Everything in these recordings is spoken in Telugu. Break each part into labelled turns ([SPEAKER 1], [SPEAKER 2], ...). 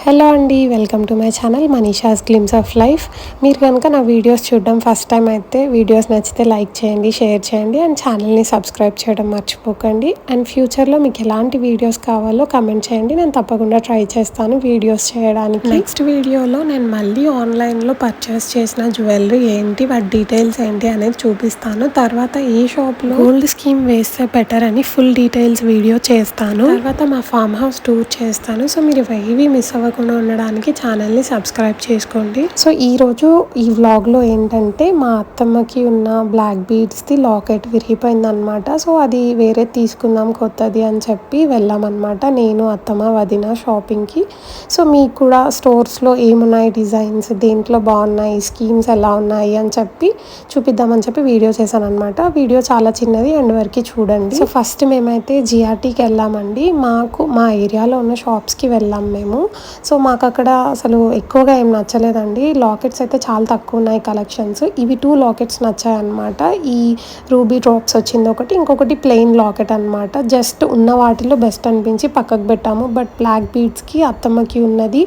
[SPEAKER 1] హలో అండి, welcome to my channel Manisha's glimpse of life. మీరు కనుక నా వీడియోస్ చూడడం ఫస్ట్ టైం అయితే వీడియోస్ నచ్చితే లైక్ చేయండి, షేర్ చేయండి అండ్ ఛానల్ని సబ్స్క్రైబ్ చేయడం మర్చిపోకండి. అండ్ ఫ్యూచర్లో మీకు ఎలాంటి వీడియోస్ కావాలో కమెంట్ చేయండి, నేను తప్పకుండా ట్రై చేస్తాను వీడియోస్ చేయడానికి. నెక్స్ట్ వీడియోలో నేను మళ్ళీ ఆన్లైన్లో పర్చేస్ చేసిన జ్యువెలరీ ఏంటి, వాటి డీటెయిల్స్ ఏంటి అనేది చూపిస్తాను. తర్వాత ఏ షాప్లో గోల్డ్ స్కీమ్ వేస్తే బెటర్ అని ఫుల్ డీటెయిల్స్ వీడియో చేస్తాను. తర్వాత మా ఫామ్ హౌస్ టూర్ చేస్తాను. సో మీరు ఏవి మిస్ అవ్వకుండా ఉండడానికి ఛానల్ని సబ్స్క్రైబ్ చేసుకోండి. సో ఈరోజు ఈ వ్లాగ్లో ఏంటంటే మా అత్తమ్మకి ఉన్న బ్లాక్ బీడ్స్ది లాకెట్ విరిగిపోయిందనమాట. సో అది వేరే తీసుకుందాం కొత్తది అని చెప్పి వెళ్ళామన్నమాట, నేను అత్తమ్మ వదిన షాపింగ్కి. సో మీకు కూడా స్టోర్స్లో ఏమున్నాయి డిజైన్స్, దేంట్లో బాగున్నాయి, స్కీమ్స్ ఎలా ఉన్నాయి అని చెప్పి చూపిద్దామని చెప్పి వీడియో చేశాను అనమాట. వీడియో చాలా చిన్నది, ఎండ్ వరకు చూడండి. సో ఫస్ట్ మేమైతే జిఆర్టీకి వెళ్ళామండి. మా ఏరియాలో ఉన్న షాప్స్కి వెళ్ళాం మేము. సో మాకు అక్కడ అసలు ఎక్కువగా ఏం నచ్చలేదండి. లాకెట్స్ అయితే చాలా తక్కువ ఉన్నాయి కలెక్షన్స్. ఇవి 2 లాకెట్స్ నచ్చాయి అనమాట. ఈ రూబీ డ్రాప్స్ వచ్చింది ఒకటి, ఇంకొకటి ప్లెయిన్ లాకెట్ అనమాట. జస్ట్ ఉన్న వాటిలో బెస్ట్ అనిపించి పక్కకు పెట్టాము. బట్ బ్లాక్ బీడ్స్కి అత్తమ్మకి ఉన్నది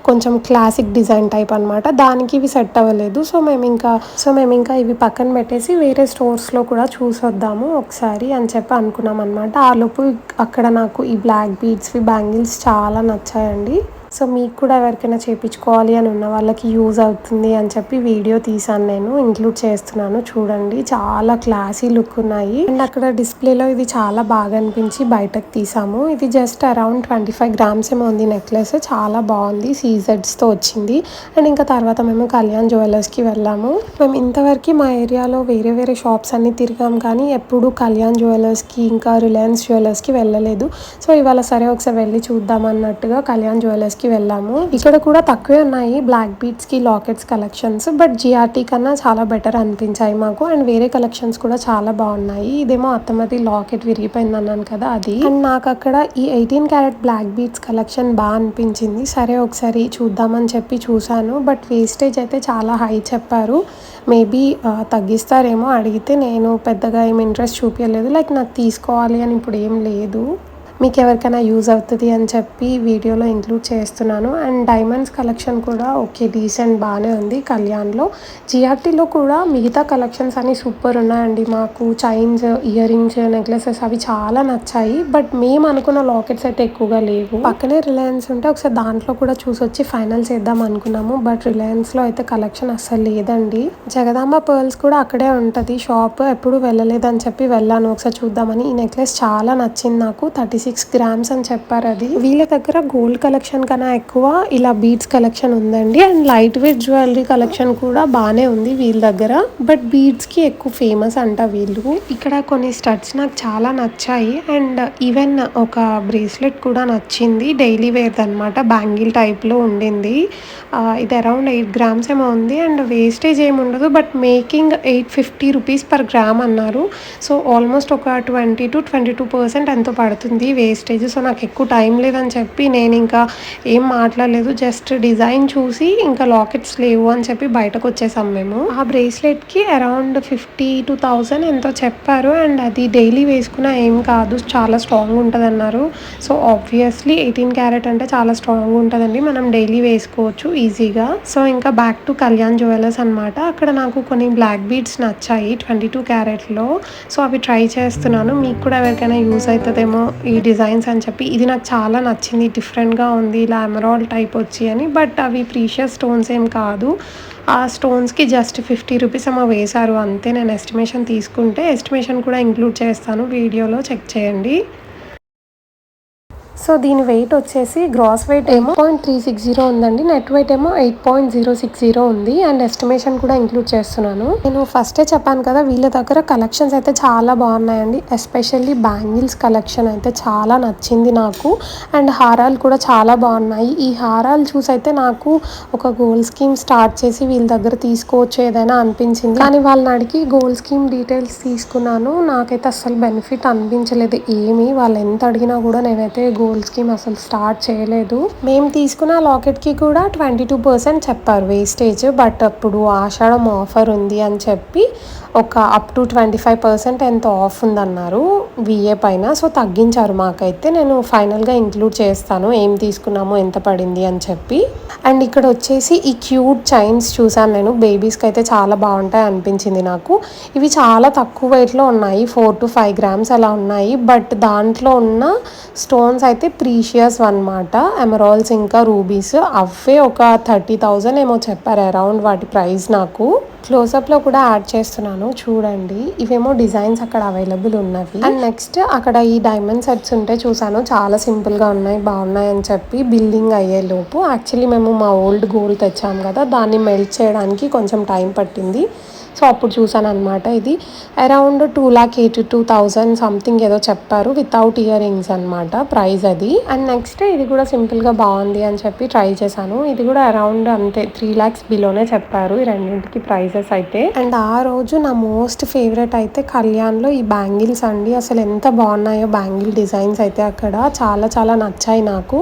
[SPEAKER 1] కొంచెం క్లాసిక్ డిజైన్ టైప్ అనమాట, దానికి ఇవి సెట్ అవ్వలేదు. సో మేము ఇంకా ఇవి పక్కన పెట్టేసి వేరే స్టోర్స్లో కూడా చూసొద్దాము ఒకసారి అని చెప్పి అనుకున్నాం అనమాట. ఆలోపు అక్కడ నాకు ఈ బ్లాక్ బీడ్స్వి బ్యాంగిల్స్ చాలా నచ్చాయండి. సో మీకు కూడా ఎవరికైనా చేయించుకోవాలి అని ఉన్న వాళ్ళకి యూజ్ అవుతుంది అని చెప్పి వీడియో తీసాను, నేను ఇంక్లూడ్ చేస్తున్నాను. చూడండి, చాలా క్లాసీ లుక్ ఉన్నాయి. అండ్ అక్కడ డిస్ప్లేలో ఇది చాలా బాగా అనిపించి బయటకు తీసాము. ఇది జస్ట్ అరౌండ్ 25 గ్రామ్స్ ఏమో ఉంది నెక్లెస్, చాలా బాగుంది. సీజెడ్స్తో వచ్చింది. అండ్ ఇంకా తర్వాత మేము కళ్యాణ్ జ్యువెలర్స్కి వెళ్ళాము. మేము ఇంతవరకు మా ఏరియాలో వేరే వేరే షాప్స్ అన్ని తిరిగాం, కానీ ఎప్పుడు కళ్యాణ్ జ్యువెలర్స్కి ఇంకా రిలయన్స్ జ్యువెలర్స్కి వెళ్ళలేదు. సో ఇవాళ సరే ఒకసారి వెళ్ళి చూద్దాం అన్నట్టుగా కళ్యాణ్ జ్యువెలర్స్కి వెళ్ళాము. ఇక్కడ కూడా తక్కువే ఉన్నాయి బ్లాక్ బీడ్స్ కి లాకెట్స్ కలెక్షన్స్, బట్ జిఆర్టీ కన్నా చాలా బెటర్ అనిపించాయి మాకు. అండ్ వేరే కలెక్షన్స్ కూడా చాలా బాగున్నాయి. ఇదేమో అత్తమ్మది లాకెట్ విరిగిపోయింది అన్నాను కదా, అది. అండ్ నాకు అక్కడ ఈ 18 క్యారెట్ బ్లాక్ బీడ్స్ కలెక్షన్ బాగా అనిపించింది. సరే ఒకసారి చూద్దామని చెప్పి చూసాను, బట్ వేస్టేజ్ అయితే చాలా హై చెప్పారు. మేబీ తగ్గిస్తారేమో అడిగితే, నేను పెద్దగా ఏం ఇంట్రెస్ట్ చూపించలేదు. లైక్ నాకు తీసుకోవాలి అని ఇప్పుడు ఏం లేదు. మీకు ఎవరికైనా యూజ్ అవుతుంది అని చెప్పి వీడియోలో ఇంక్లూడ్ చేస్తున్నాను. అండ్ డైమండ్స్ కలెక్షన్ కూడా ఓకే, డీసెంట్ బాగానే ఉంది కళ్యాణ్లో. జిఆర్టీలో కూడా మిగతా కలెక్షన్స్ అన్ని సూపర్ ఉన్నాయండి. మాకు చైన్స్, ఇయర్ రింగ్స్, నెక్లెసెస్ అవి చాలా నచ్చాయి. బట్ మేము అనుకున్న లాకెట్స్ అయితే ఎక్కువగా లేవు. పక్కనే రిలయన్స్ ఉంటే ఒకసారి దాంట్లో కూడా చూసొచ్చి ఫైనల్ చేద్దాం అనుకున్నాము. బట్ రిలయన్స్లో అయితే కలెక్షన్ అస్సలు లేదండి. జగదాంబ పర్ల్స్ కూడా అక్కడే ఉంటుంది షాప్, ఎప్పుడు వెళ్ళలేదని చెప్పి వెళ్ళాను ఒకసారి చూద్దామని. ఈ నెక్లెస్ చాలా నచ్చింది నాకు, 36 గ్రామ్స్ అని చెప్పారు. అది వీళ్ళ దగ్గర గోల్డ్ కలెక్షన్ కన్నా ఎక్కువ ఇలా బీడ్స్ కలెక్షన్ ఉందండి. And light weight jewellery collection కూడా బాగానే ఉంది వీళ్ళ దగ్గర, బట్ బీడ్స్ కి ఎక్కువ ఫేమస్ అంట వీళ్ళు. ఇక్కడ కొన్ని స్టడ్స్ నాకు చాలా నచ్చాయి. అండ్ ఈవెన్ ఒక బ్రేస్లెట్ కూడా నచ్చింది, డైలీ వేర్ అనమాట, బ్యాంగిల్ టైప్ లో ఉండింది. ఇది అరౌండ్ 8 గ్రామ్స్ ఏమో ఉంది. అండ్ వేస్టేజ్ ఏమి ఉండదు, but making 850 rupees per gram అన్నారు. సో ఆల్మోస్ట్ ఒక 20 to 22% ఎంతో పడుతుంది వేస్టేజ్. సో నాకు ఎక్కువ టైం లేదని చెప్పి నేను ఇంకా ఏం మాట్లాడలేదు, జస్ట్ డిజైన్ చూసి ఇంకా లాకెట్స్ లేవు అని చెప్పి బయటకు వచ్చేసాం మేము. ఆ బ్రేస్లెట్కి అరౌండ్ 50 to 1000 ఎంతో చెప్పారు. అండ్ అది డైలీ వేసుకున్నా ఏం కాదు, చాలా స్ట్రాంగ్ ఉంటుంది అన్నారు. సో ఆబ్వియస్లీ 18 క్యారెట్ అంటే చాలా స్ట్రాంగ్ ఉంటుందండి, మనం డైలీ వేసుకోవచ్చు ఈజీగా. సో ఇంకా బ్యాక్ టు కళ్యాణ్ జ్యువెలర్స్ అనమాట. అక్కడ నాకు కొన్ని బ్లాక్ బీడ్స్ నచ్చాయి 22 క్యారెట్లో. సో అవి ట్రై చేస్తున్నాను, మీకు కూడా ఎవరికైనా యూజ్ అవుతుందేమో ఈ డిజైన్స్ అని చెప్పి. ఇది నాకు చాలా నచ్చింది, డిఫరెంట్గా ఉంది, ఇలా ఎమరాల్డ్ టైప్ వచ్చి అని. బట్ అవి ప్రీషియస్ స్టోన్స్ ఏం కాదు, ఆ స్టోన్స్కి జస్ట్ 50 రూపీస్ ఏమో వేశారు అంతే. నేను ఎస్టిమేషన్ తీసుకుంటే ఎస్టిమేషన్ కూడా ఇంక్లూడ్ చేస్తాను వీడియోలో, చెక్ చేయండి. సో దీని వెయిట్ వచ్చేసి గ్రాస్ వెయిట్ ఏమో 8.360 ఉందండి, నెట్ వెయిట్ ఏమో 8.060 ఉంది. అండ్ ఎస్టిమేషన్ కూడా ఇంక్లూడ్ చేస్తున్నాను. నేను ఫస్టే చెప్పాను కదా, వీళ్ళ దగ్గర కలెక్షన్స్ అయితే చాలా బాగున్నాయండి. ఎస్పెషల్లీ బ్యాంగిల్స్ కలెక్షన్ అయితే చాలా నచ్చింది నాకు. అండ్ హారాలు కూడా చాలా బాగున్నాయి. ఈ హారాలు చూసి అయితే నాకు ఒక గోల్డ్ స్కీమ్ స్టార్ట్ చేసి వీళ్ళ దగ్గర తీసుకోవచ్చు ఏదైనా అనిపించింది. కానీ వాళ్ళని అడిగి గోల్డ్ స్కీమ్ డీటెయిల్స్ తీసుకున్నాను, నాకైతే అస్సలు బెనిఫిట్ అనిపించలేదు ఏమి. వాళ్ళు ఎంత అడిగినా కూడా నేనైతే గోల్డ్ గోల్డ్ స్కీమ్ అసలు స్టార్ట్ చేయలేదు. మేము తీసుకున్న లాకెట్కి కూడా 22% చెప్పారు వేస్టేజ్. బట్ అప్పుడు ఆషాఢం ఆఫర్ ఉంది అని చెప్పి ఒక అప్ టు 25% ఎంతో ఆఫ్ ఉందన్నారు విఏ పైన. సో తగ్గించారు మాకైతే. నేను ఫైనల్గా ఇంక్లూడ్ చేస్తాను ఏం తీసుకున్నామో ఎంత పడింది అని చెప్పి. అండ్ ఇక్కడ వచ్చేసి ఈ క్యూట్ చైన్స్ చూసాను నేను. బేబీస్కి అయితే చాలా బాగుంటాయి అనిపించింది నాకు. ఇవి చాలా తక్కువ వెయిట్లో ఉన్నాయి, 4 to 5 grams అలా ఉన్నాయి. బట్ దాంట్లో ఉన్న స్టోన్స్ అయితే ప్రీషియస్ అనమాట. ఎమరాల్డ్స్ ఇంకా రూబీస్ అవే ఒక 30,000 ఏమో చెప్పారు అరౌండ్ వాటి ప్రైస్. నాకు క్లోజప్లో కూడా యాడ్ చేస్తున్నాను చూడండి. ఇవేమో డిజైన్స్ అక్కడ అవైలబుల్ ఉన్నవి. అండ్ నెక్స్ట్ అక్కడ ఈ డైమండ్ సెట్స్ ఉంటే చూసాను, చాలా సింపుల్గా ఉన్నాయి, బాగున్నాయి అని చెప్పి బిల్డింగ్ అయ్యేలోపు యాక్చువల్లీ మేము మా ఓల్డ్ గోల్డ్ తెచ్చాము కదా, దాన్ని మెల్ట్ చేయడానికి కొంచెం టైం పట్టింది. సో అప్పుడు చూసాను అనమాట. ఇది అరౌండ్ 2,82,000 సంథింగ్ ఏదో చెప్పారు వితౌట్ ఇయర్ రింగ్స్ అనమాట ప్రైస్ అది. అండ్ నెక్స్ట్ ఇది కూడా సింపుల్గా బాగుంది అని చెప్పి ట్రై చేశాను. ఇది కూడా అరౌండ్ అంతే 3 lakhs బిలోనే చెప్పారు ఈ రెండింటికి ప్రైజెస్ అయితే. అండ్ ఆ రోజు నా మోస్ట్ ఫేవరెట్ అయితే కళ్యాణ్లో ఈ బ్యాంగిల్స్ అండి. అసలు ఎంత బాగున్నాయో బ్యాంగిల్ డిజైన్స్ అయితే అక్కడ చాలా చాలా నచ్చాయి నాకు.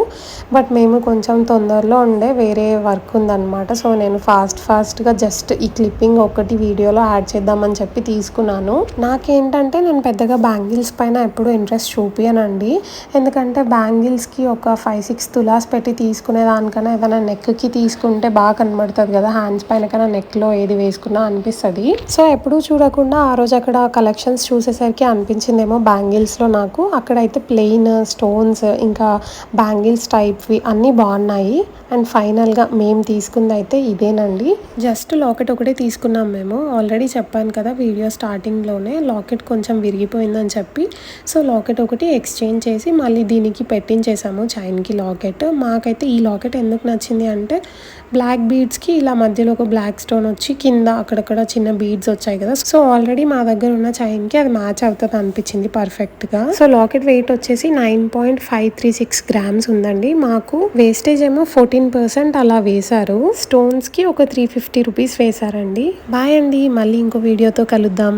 [SPEAKER 1] బట్ మేము కొంచెం తొందరలో ఉండే వేరే వర్క్ ఉందన్నమాట. సో నేను ఫాస్ట్గా జస్ట్ ఈ క్లిప్పింగ్ ఒకటి వీడియోలో యాడ్ చేద్దామని చెప్పి తీసుకున్నాను. నాకేంటంటే నేను పెద్దగా బ్యాంగిల్స్ పైన ఎప్పుడు ఇంట్రెస్ట్ చూపియనండి. ఎందుకంటే బ్యాంగిల్స్కి ఒక 5-6 తులాస్ పెట్టి తీసుకునే దానికన్నా ఏదైనా నెక్కి తీసుకుంటే బాగా కనబడుతుంది కదా, హ్యాండ్స్ పైన కన్నా నెక్లో ఏది వేసుకున్నా అనిపిస్తుంది. సో ఎప్పుడూ చూడకుండా ఆ రోజు అక్కడ కలెక్షన్స్ చూసేసరికి అనిపించిందేమో బ్యాంగిల్స్లో నాకు. అక్కడైతే ప్లెయిన్ స్టోన్స్ ఇంకా బ్యాంగిల్స్ టైప్వి అన్నీ బాగున్నాయి. అండ్ ఫైనల్గా మేము తీసుకుంది అయితే ఇదేనండి. జస్ట్ లాకెట్ ఒకటే తీసుకున్నాం మేము. ఆల్రెడీ చెప్పాను కదా వీడియో స్టార్టింగ్లోనే, లాకెట్ కొంచెం విరిగిపోయిందని చెప్పి. సో లాకెట్ ఒకటి ఎక్స్చేంజ్ చేసి మళ్ళీ దీనికి పెట్టించేసాము చైన్కి లాకెట్. మాకైతే ఈ లాకెట్ ఎందుకు నచ్చింది అంటే బ్లాక్ బీడ్స్కి ఇలా మధ్యలో ఒక బ్లాక్ స్టోన్ వచ్చి కింద అక్కడక్కడ చిన్న బీడ్స్ వచ్చాయి కదా. సో ఆల్రెడీ మా దగ్గర ఉన్న చైన్కి అది మ్యాచ్ అవుతుంది అనిపించింది పర్ఫెక్ట్గా. సో లాకెట్ వెయిట్ వచ్చేసి 9.536 grams ఉందండి. మాకు వేస్టేజ్ ఏమో 14% అలా వేశారు. స్టోన్స్కి ఒక 350 rupees వేశారండి. బాయ్ అండి, మళ్ళీ ఇంకో వీడియోతో కలుద్దాం.